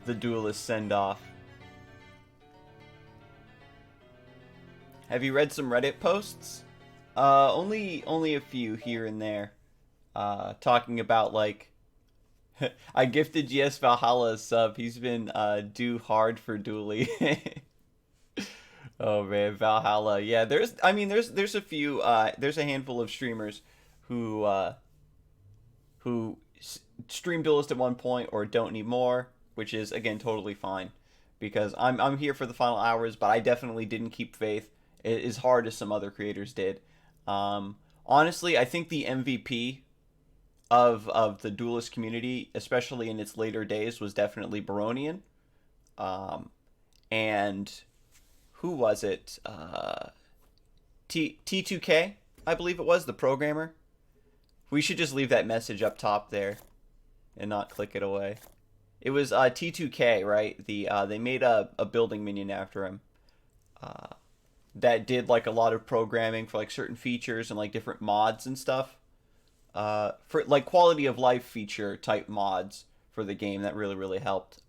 the Duelyst send-off. Have you read some Reddit posts? Only a few here and there. Talking about like, I gifted GS Valhalla a sub. He's been due hard for Duely. Oh man, Valhalla. Yeah, there's a few. There's a handful of streamers who stream Duelist at one point or don't anymore, which is again totally fine, because I'm here for the final hours, but I definitely didn't keep faith as hard as some other creators did. Honestly, I think the MVP of the Duelist community, especially in its later days, was definitely Boronian. And who was it? T2K, I believe it was, the programmer. We should just leave that message up top there and not click it away. It was T2K, right? They made a building minion after him. That did like a lot of programming for like certain features and like different mods and stuff. For like quality of life feature type mods for the game that really helped.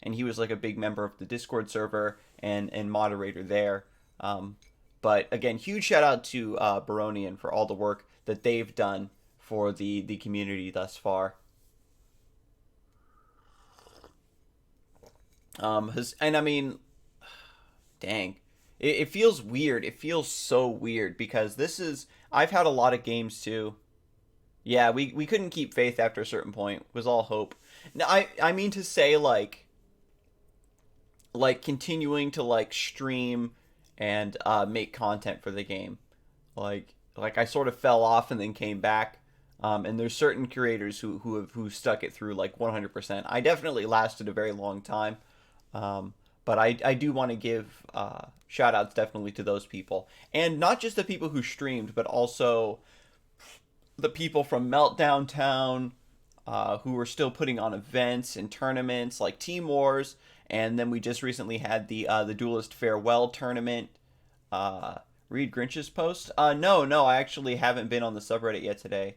And he was like a big member of the Discord server and moderator there. But again, huge shout out to Boronian for all the work that they've done for the community thus far. And I mean, dang, it feels weird. It feels so weird because I've had a lot of games too. Yeah, we couldn't keep faith after a certain point. It was all hope. Now, I mean to say like continuing to like stream and make content for the game. Like I sort of fell off and then came back. And there's certain creators who stuck it through like 100%. I definitely lasted a very long time. But I do want to give shout outs definitely to those people. And not just the people who streamed, but also the people from Meltdown Town who were still putting on events and tournaments like Team Wars. And then we just recently had the Duelist Farewell tournament. Read Grinch's post? No, I actually haven't been on the subreddit yet today.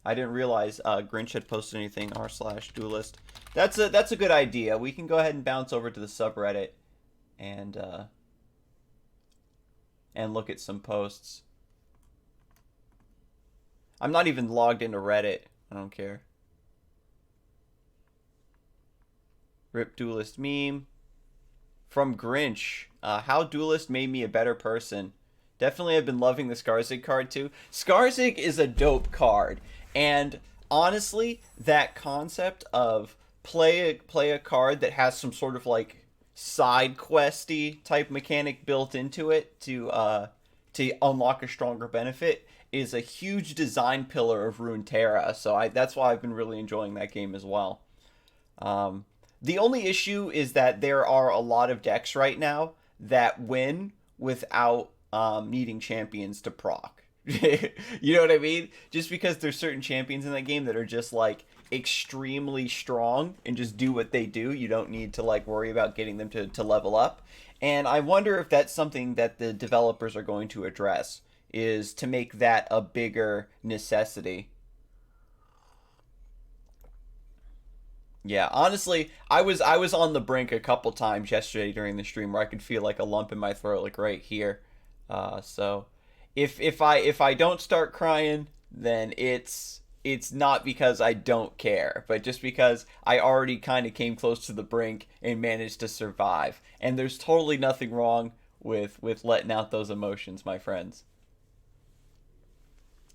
I didn't realize Grinch had posted anything r/Duelist. That's a good idea. We can go ahead and bounce over to the subreddit and look at some posts. I'm not even logged into Reddit. I don't care. Rip Duelist meme from Grinch. How Duelist made me a better person. Definitely, I've been loving the Scarzig card too. Scarzig is a dope card, and honestly, that concept of play a card that has some sort of like side questy type mechanic built into it to unlock a stronger benefit is a huge design pillar of Runeterra. So that's why I've been really enjoying that game as well. The only issue is that there are a lot of decks right now that win without needing champions to proc. You know what I mean? Just because there's certain champions in that game that are just like extremely strong and just do what they do. You don't need to like worry about getting them to level up. And I wonder if that's something that the developers are going to address, is to make that a bigger necessity. Yeah, honestly, I was on the brink a couple times yesterday during the stream where I could feel like a lump in my throat, like right here. So if I don't start crying, then it's not because I don't care, but just because I already kind of came close to the brink and managed to survive. And there's totally nothing wrong with letting out those emotions, my friends.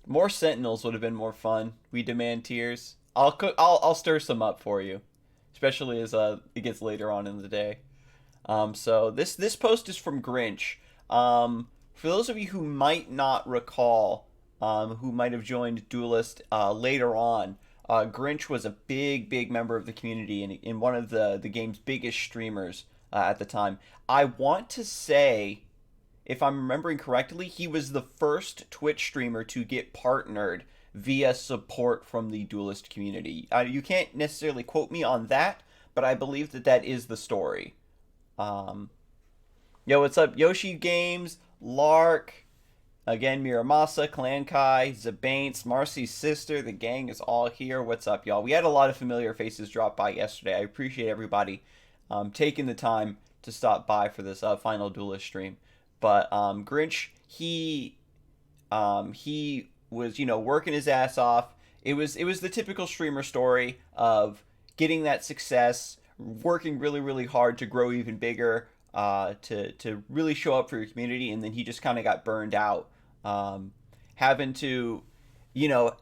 More Sentinels would have been more fun. We demand tears. I'll stir some up for you, especially as it gets later on in the day. So this post is from Grinch. For those of you who might not recall, who might have joined Duelyst later on, Grinch was a big member of the community and one of the game's biggest streamers at the time. I want to say, if I'm remembering correctly, he was the first Twitch streamer to get partnered via support from the Duelyst community. You can't necessarily quote me on that, but I believe that is the story. Yo, what's up, Yoshi Games, Lark, Again, Miramasa, Clan Kai, Zabaints, Marcy's sister, the gang is all here. What's up, y'all? We had a lot of familiar faces drop by yesterday. I appreciate everybody taking the time to stop by for this final Duelist stream. But Grinch, he was working his ass off. It was the typical streamer story of getting that success, working really really hard to grow even bigger, to really show up for your community, and then he just kind of got burned out, um, having to, you know,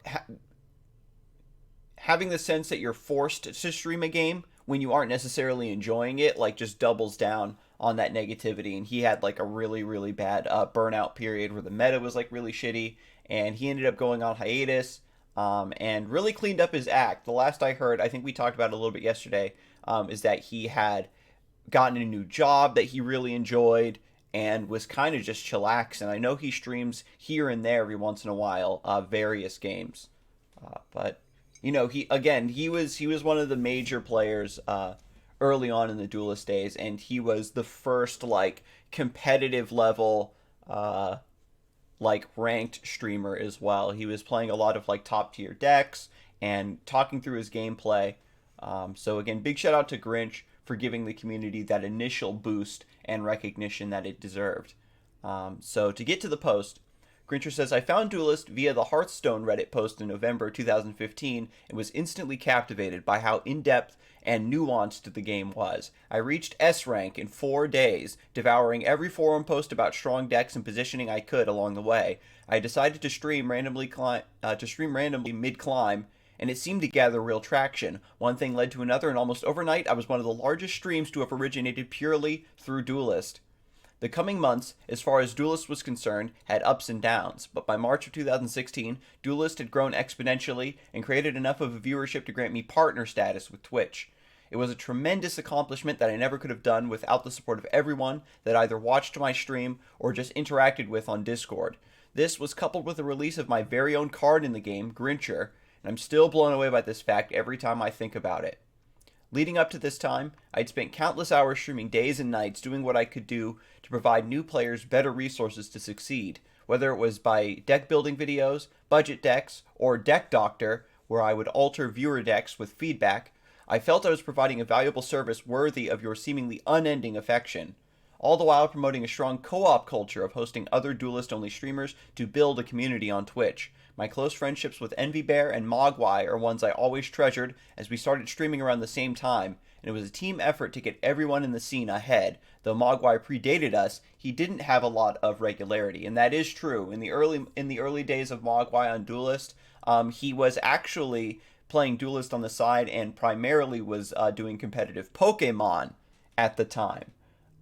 having the sense that you're forced to stream a game when you aren't necessarily enjoying it, like, just doubles down on that negativity. And he had like a really really bad burnout period where the meta was like really shitty, and he ended up going on hiatus, and really cleaned up his act. The last I heard, I think we talked about it a little bit yesterday, is that he had gotten a new job that he really enjoyed and was kind of just chillaxing. I know he streams here and there every once in a while, various games, but he was one of the major players early on in the Duelist days, and he was the first like competitive level, like ranked streamer as well. He was playing a lot of like top tier decks and talking through his gameplay. So again, big shout out to Grinch for giving the community that initial boost and recognition that it deserved. So to get to the post, Grincher says, I found Duelyst via the Hearthstone Reddit post in November 2015 and was instantly captivated by how in-depth and nuanced the game was. I reached S rank in 4 days, devouring every forum post about strong decks and positioning I could along the way. I decided to stream randomly mid-climb, and it seemed to gather real traction. One thing led to another, and almost overnight I was one of the largest streams to have originated purely through Duelyst. The coming months, as far as Duelyst was concerned, had ups and downs, but by March of 2016, Duelyst had grown exponentially and created enough of a viewership to grant me partner status with Twitch. It was a tremendous accomplishment that I never could have done without the support of everyone that either watched my stream or just interacted with on Discord. This was coupled with the release of my very own card in the game, Grincher, and I'm still blown away by this fact every time I think about it. Leading up to this time, I'd spent countless hours streaming days and nights doing what I could do to provide new players better resources to succeed, whether it was by deck building videos, budget decks, or Deck Doctor, where I would alter viewer decks with feedback. I felt I was providing a valuable service worthy of your seemingly unending affection, all the while promoting a strong co-op culture of hosting other Duelist-only streamers to build a community on Twitch. My close friendships with Envy Bear and Mogwai are ones I always treasured, as we started streaming around the same time, and it was a team effort to get everyone in the scene ahead. Though Mogwai predated us, he didn't have a lot of regularity, and that is true. In the early days of Mogwai on Duelist, he was actually playing Duelist on the side and primarily was doing competitive Pokemon at the time.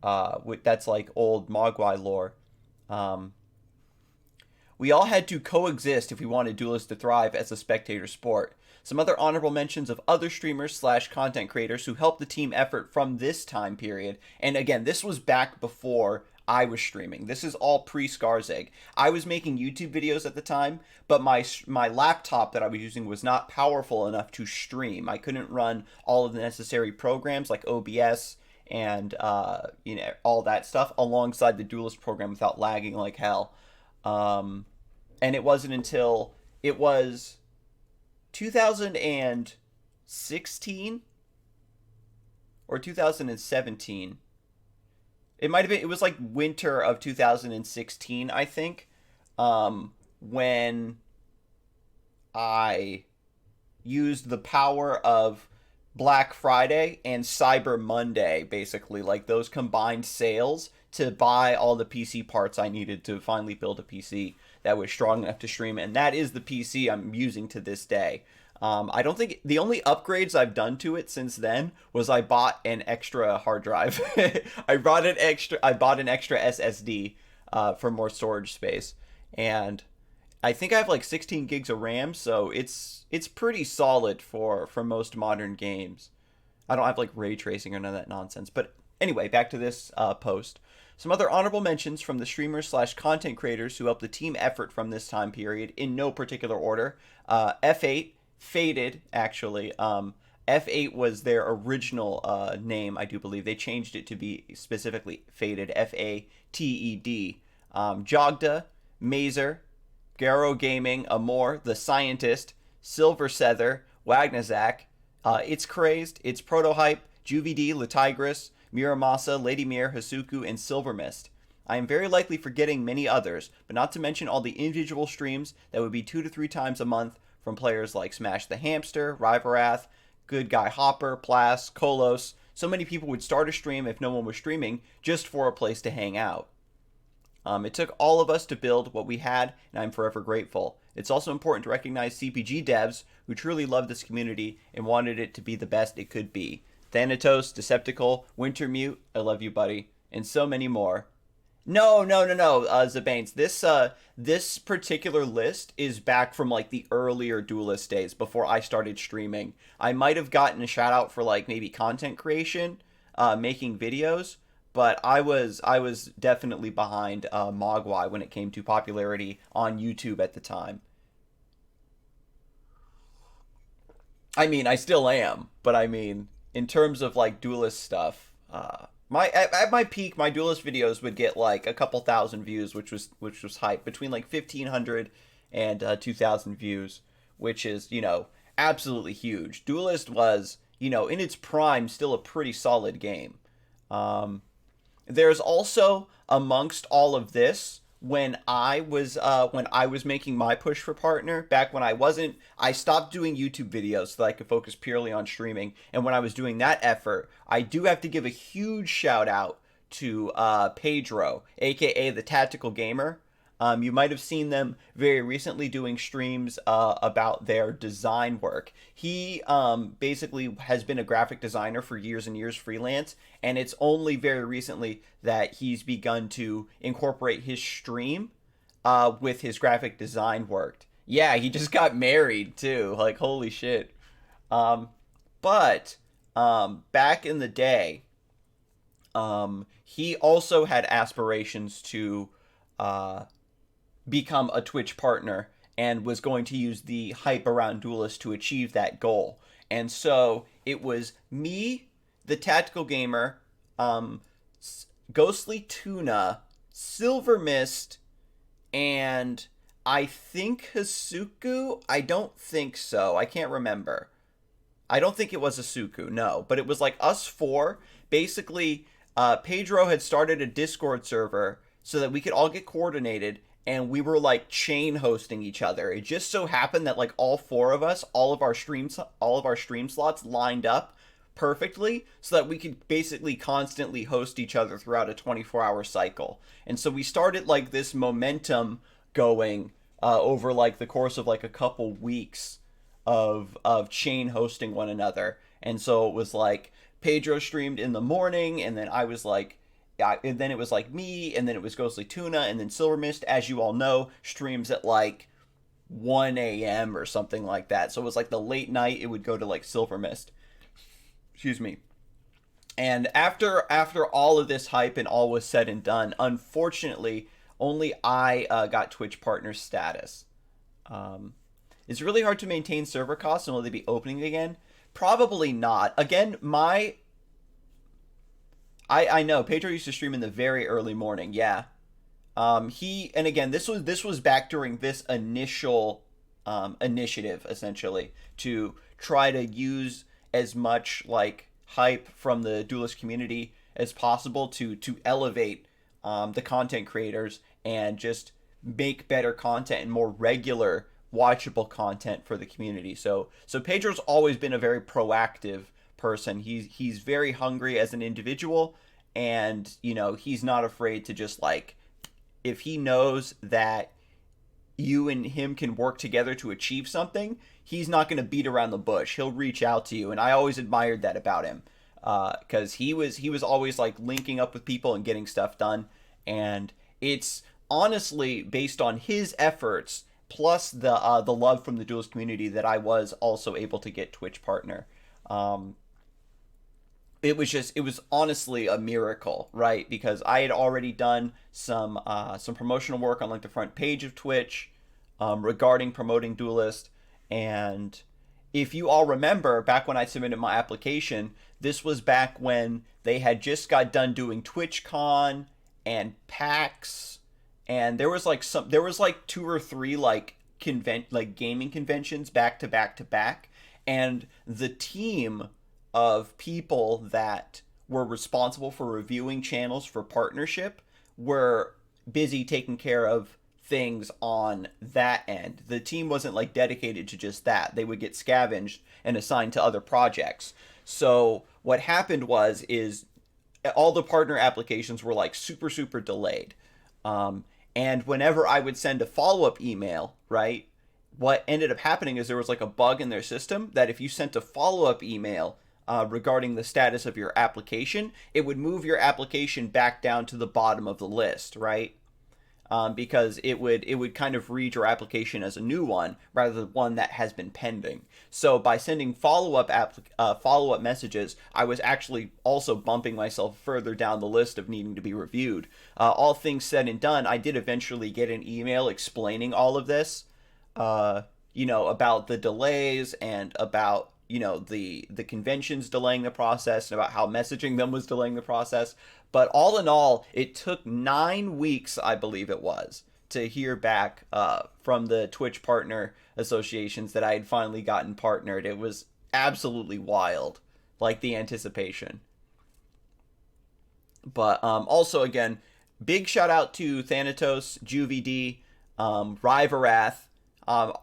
That's like old Mogwai lore. We all had to coexist if we wanted Duelist to thrive as a spectator sport. Some other honorable mentions of other streamers slash content creators who helped the team effort from this time period. And again, this was back before I was streaming. This is all pre-Scarzig. I was making YouTube videos at the time, but my laptop that I was using was not powerful enough to stream. I couldn't run all of the necessary programs like OBS and all that stuff alongside the Duelist program without lagging like hell. And it wasn't until it was 2016 or 2017. It might have been, it was like winter of 2016, I think, when I used the power of Black Friday and Cyber Monday, basically, like those combined sales, to buy all the PC parts I needed to finally build a PC that was strong enough to stream, and that is the PC I'm using to this day. I don't think the only upgrades I've done to it since then was I bought an extra hard drive. I bought an extra SSD for more storage space, and I think I have like 16 gigs of RAM, so it's pretty solid for most modern games. I don't have like ray tracing or none of that nonsense. But anyway, back to this post. Some other honorable mentions from the streamers slash content creators who helped the team effort from this time period in no particular order. F8, Faded, actually. F8 was their original name, I do believe. They changed it to be specifically Faded, Fated. Jogda, Mazer, Garo Gaming, Amor, The Scientist, Silver Sether, Wagnazak, It's Crazed, It's Protohype, Juvie, Latigris, Miramasa, Lady Mir, Hasuku, and Silver Mist. I am very likely forgetting many others, but not to mention all the individual streams that would be 2 to 3 times a month from players like Smash the Hamster, Riverath, Good Guy Hopper, Plas, Kolos. So many people would start a stream if no one was streaming just for a place to hang out. It took all of us to build what we had, and I'm forever grateful. It's also important to recognize CPG devs who truly loved this community and wanted it to be the best it could be. Thanatos, Deceptical, Wintermute, I love you, buddy, and so many more. No, Zabanes. This particular list is back from like the earlier Duelyst days before I started streaming. I might have gotten a shout out for like maybe content creation, making videos, but I was definitely behind Mogwai when it came to popularity on YouTube at the time. I mean, I still am, but I mean, in terms of like Duelyst stuff, at my peak, my Duelyst videos would get like a couple thousand views, which was hype, between like 1,500 and 2,000 views, which is, you know, absolutely huge. Duelyst was, you know, in its prime, still a pretty solid game. There's also, amongst all of this, when I was making my push for partner, back when I stopped doing YouTube videos so that I could focus purely on streaming. And when I was doing that effort, I do have to give a huge shout out to Pedro, aka the Tactical Gamer. You might have seen them very recently doing streams about their design work. He basically has been a graphic designer for years and years freelance, and it's only very recently that he's begun to incorporate his stream with his graphic design work. Yeah, he just got married too. Like, holy shit. But back in the day, he also had aspirations to become a Twitch partner and was going to use the hype around Duelyst to achieve that goal. And so it was me, the Tactical Gamer, Ghostly Tuna, Silver Mist, and I think Hasuku? I don't think so. I can't remember. I don't think it was Hasuku, no. But it was like us four. Basically, Pedro had started a Discord server so that we could all get coordinated, and we were like chain hosting each other. It just so happened that like all four of us, all of our stream slots lined up perfectly so that we could basically constantly host each other throughout a 24-hour cycle. And so we started like this momentum going over like the course of like a couple weeks of chain hosting one another. And so it was like Pedro streamed in the morning, and then I was like, and then it was like me, and then it was Ghostly Tuna, and then Silver Mist, as you all know, streams at like 1 a.m. or something like that. So it was like the late night, it would go to like Silver Mist. Excuse me. And after all of this hype and all was said and done, unfortunately, only I got Twitch partner status. It's really hard to maintain server costs, and will they be opening again? Probably not. Again, I know Pedro used to stream in the very early morning. Yeah, and again, this was back during this initial initiative, essentially, to try to use as much like hype from the Duelyst community as possible to elevate the content creators and just make better content and more regular watchable content for the community. So Pedro's always been a very proactive person. He's very hungry as an individual, and you know, he's not afraid to just like, if he knows that you and him can work together to achieve something, he's not going to beat around the bush. He'll reach out to you, and I always admired that about him, because he was always like linking up with people and getting stuff done. And it's honestly based on his efforts plus the love from the Duelyst community that I was also able to get Twitch partner. It was honestly a miracle, right? Because I had already done some promotional work on like the front page of Twitch regarding promoting Duelyst. And if you all remember, back when I submitted my application, this was back when they had just got done doing TwitchCon and PAX and there was like two or three like gaming conventions back to back to back, and the team of people that were responsible for reviewing channels for partnership were busy taking care of things on that end. The team wasn't like dedicated to just that. They would get scavenged and assigned to other projects. So what happened is all the partner applications were like super delayed. And whenever I would send a follow-up email, right, what ended up happening is there was like a bug in their system that if you sent a follow-up email regarding the status of your application, it would move your application back down to the bottom of the list, right? Because it would kind of read your application as a new one rather than one that has been pending. So by sending follow-up messages, I was actually also bumping myself further down the list of needing to be reviewed. All things said and done, I did eventually get an email explaining all of this, about the delays and about the conventions delaying the process and about how messaging them was delaying the process. But all in all, it took 9 weeks, I believe it was, to hear back from the Twitch partner associations that I had finally gotten partnered. It was absolutely wild, like the anticipation. But also, again, big shout out to Thanatos, JuviD, Riverath.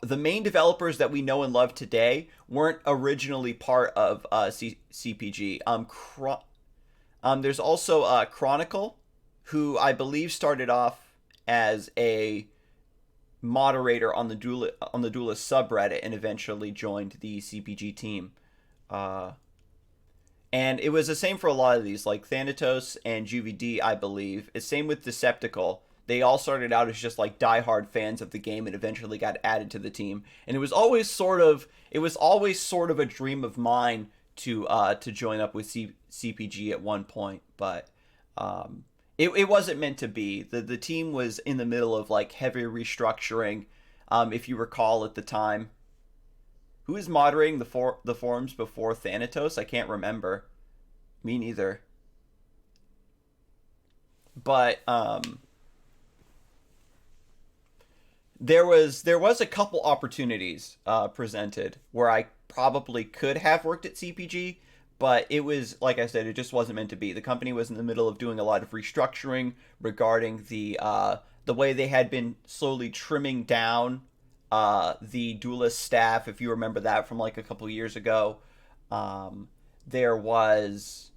The main developers that we know and love today weren't originally part of CPG. There's also Chronicle, who I believe started off as a moderator on the Duelyst subreddit and eventually joined the CPG team. And it was the same for a lot of these, like Thanatos and JuviD, I believe. It's same with Deceptical. They all started out as just like diehard fans of the game and eventually got added to the team. And it was always sort of a dream of mine to join up with CPG at one point, but it wasn't meant to be. The team was in the middle of like heavy restructuring, if you recall at the time. Who is moderating the forums before Thanatos? I can't remember. Me neither. But there was a couple opportunities presented where I probably could have worked at CPG, but it was, like I said, it just wasn't meant to be. The company was in the middle of doing a lot of restructuring regarding the way they had been slowly trimming down the Duelyst staff, if you remember that from like a couple years ago. There was,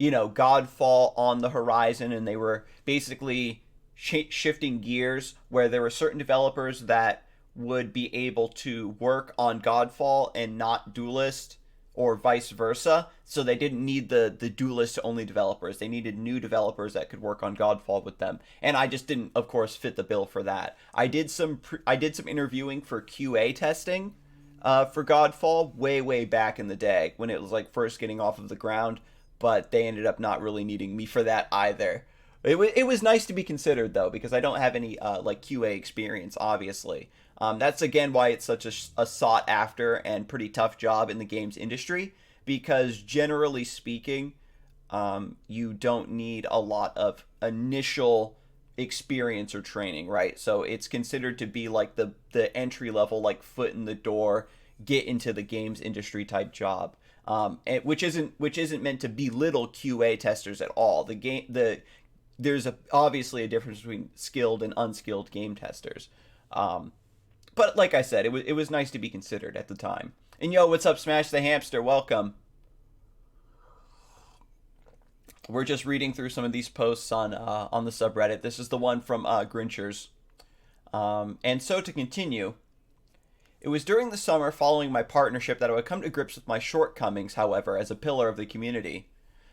Godfall on the horizon, and they were basically shifting gears where there were certain developers that would be able to work on Godfall and not Duelyst, or vice versa. So they didn't need the Duelyst only developers. They needed new developers that could work on Godfall with them. And I just didn't, of course, fit the bill for that. I did some interviewing for QA testing for Godfall way back in the day when it was like first getting off of the ground, but they ended up not really needing me for that either. It was nice to be considered, though, because I don't have any like QA experience, obviously. That's, again, why it's such a sought-after and pretty tough job in the games industry, because generally speaking, you don't need a lot of initial experience or training, right? So it's considered to be like the entry-level, like foot in the door, get into the games industry type job, which isn't meant to belittle QA testers at all. There's obviously a difference between skilled and unskilled game testers. But like I said, it was nice to be considered at the time. And yo, what's up, Smash the Hamster? Welcome. We're just reading through some of these posts on the subreddit. This is the one from Grinchers. And so to continue, it was during the summer following my partnership that I would come to grips with my shortcomings, however, as a pillar of the community.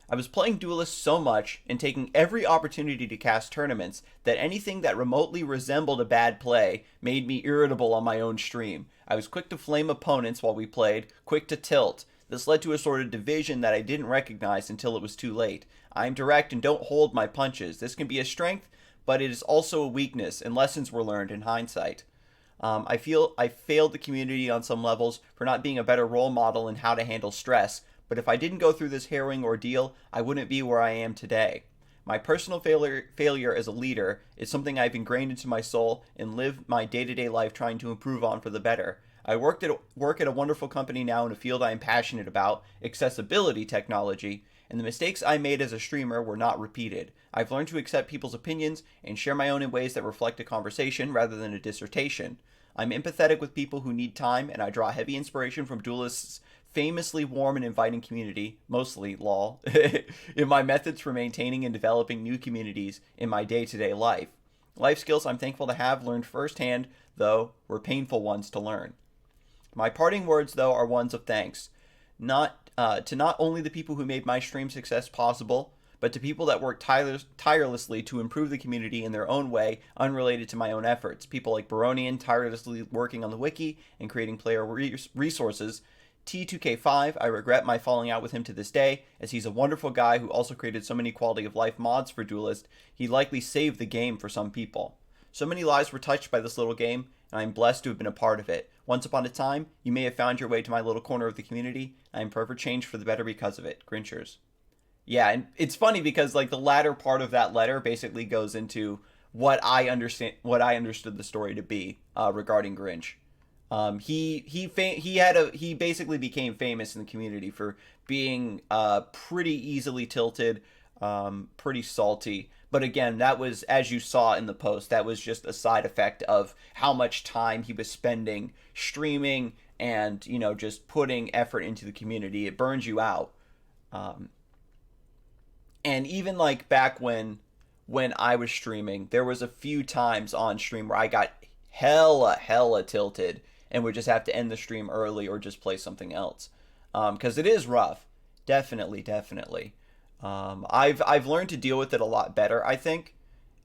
I was playing Duelyst so much and taking every opportunity to cast tournaments that anything that remotely resembled a bad play made me irritable on my own stream. I was quick to flame opponents while we played, quick to tilt. This led to a sort of division that I didn't recognize until it was too late. I am direct and don't hold my punches. This can be a strength, but it is also a weakness, and lessons were learned in hindsight. I feel I failed the community on some levels for not being a better role model in how to handle stress, but if I didn't go through this harrowing ordeal, I wouldn't be where I am today. My personal failure as a leader is something I've ingrained into my soul and live my day-to-day life trying to improve on for the better. I work at a wonderful company now in a field I am passionate about, accessibility technology, and the mistakes I made as a streamer were not repeated. I've learned to accept people's opinions and share my own in ways that reflect a conversation rather than a dissertation. I'm empathetic with people who need time, and I draw heavy inspiration from Duelist's famously warm and inviting community, mostly lol, in my methods for maintaining and developing new communities in my day-to-day life. Life skills I'm thankful to have learned firsthand, though, were painful ones to learn. My parting words, though, are ones of thanks, not to not only the people who made my stream success possible, but to people that worked tirelessly to improve the community in their own way, unrelated to my own efforts. People like Boronian, tirelessly working on the wiki and creating player resources. T2K5, I regret my falling out with him to this day, as he's a wonderful guy who also created so many quality of life mods for Duelyst. He likely saved the game for some people. So many lives were touched by this little game, and I'm blessed to have been a part of it. Once upon a time, you may have found your way to my little corner of the community. I am forever changed for the better because of it. Grinchers. Yeah, and it's funny because like the latter part of that letter basically goes into what I understood the story to be regarding Grinch. He basically became famous in the community for being pretty easily tilted, pretty salty. But again, that was, as you saw in the post, that was just a side effect of how much time he was spending streaming and, you know, just putting effort into the community. It burns you out. And even like back when I was streaming, there was a few times on stream where I got hella tilted and would just have to end the stream early or just play something else. Because it is rough. Definitely. I've learned to deal with it a lot better, I think.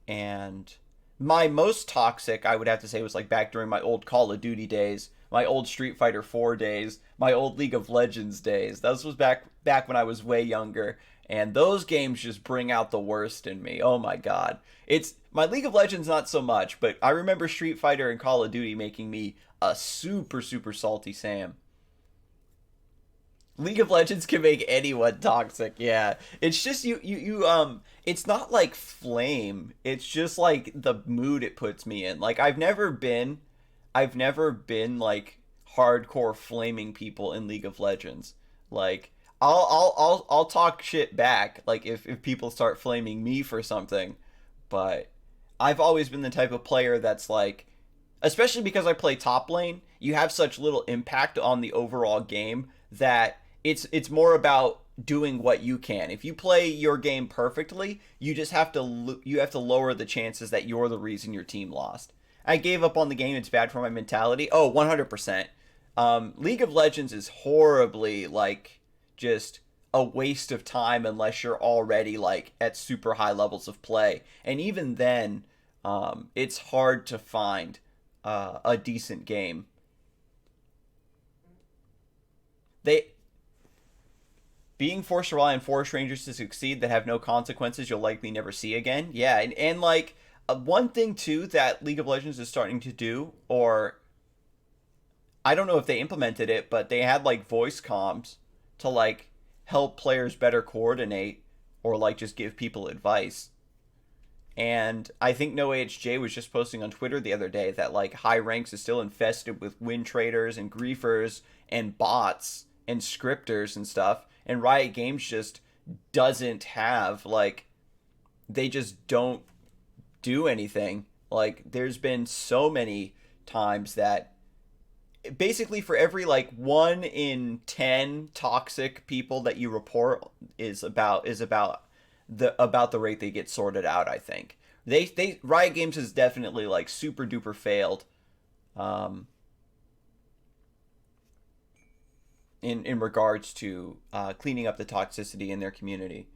And my most toxic, I would have to say, was like back during my old Call of Duty days, my old Street Fighter 4 days, my old League of Legends days. This was back when I was way younger. And those games just bring out the worst in me. Oh my god. It's my League of Legends not so much, but I remember Street Fighter and Call of Duty making me a super salty Sam. League of Legends can make anyone toxic, yeah. It's just it's not like flame. It's just like the mood it puts me in. Like I've never been like hardcore flaming people in League of Legends. Like I'll talk shit back, like if people start flaming me for something, but I've always been the type of player that's like, especially because I play top lane, you have such little impact on the overall game that it's more about doing what you can. If you play your game perfectly, you just have to lower the chances that you're the reason your team lost. I gave up on the game. It's bad for my mentality. Oh, 100%. League of Legends is horribly like just a waste of time unless you're already like at super high levels of play. And even then, it's hard to find a decent game. Being forced to rely on forest rangers to succeed that have no consequences you'll likely never see again. Yeah, and like one thing too that League of Legends is starting to do, or I don't know if they implemented it, but they had like voice comms to like help players better coordinate or like just give people advice. And I think NoAHJ was just posting on Twitter the other day that like high ranks is still infested with win traders and griefers and bots and scripters and stuff. And Riot Games just doesn't have like, they just don't do anything. Like there's been so many times that basically for every like 1 in 10 toxic people that you report is about the rate they get sorted out. I think they Riot Games has definitely like super duper failed in regards to cleaning up the toxicity in their community.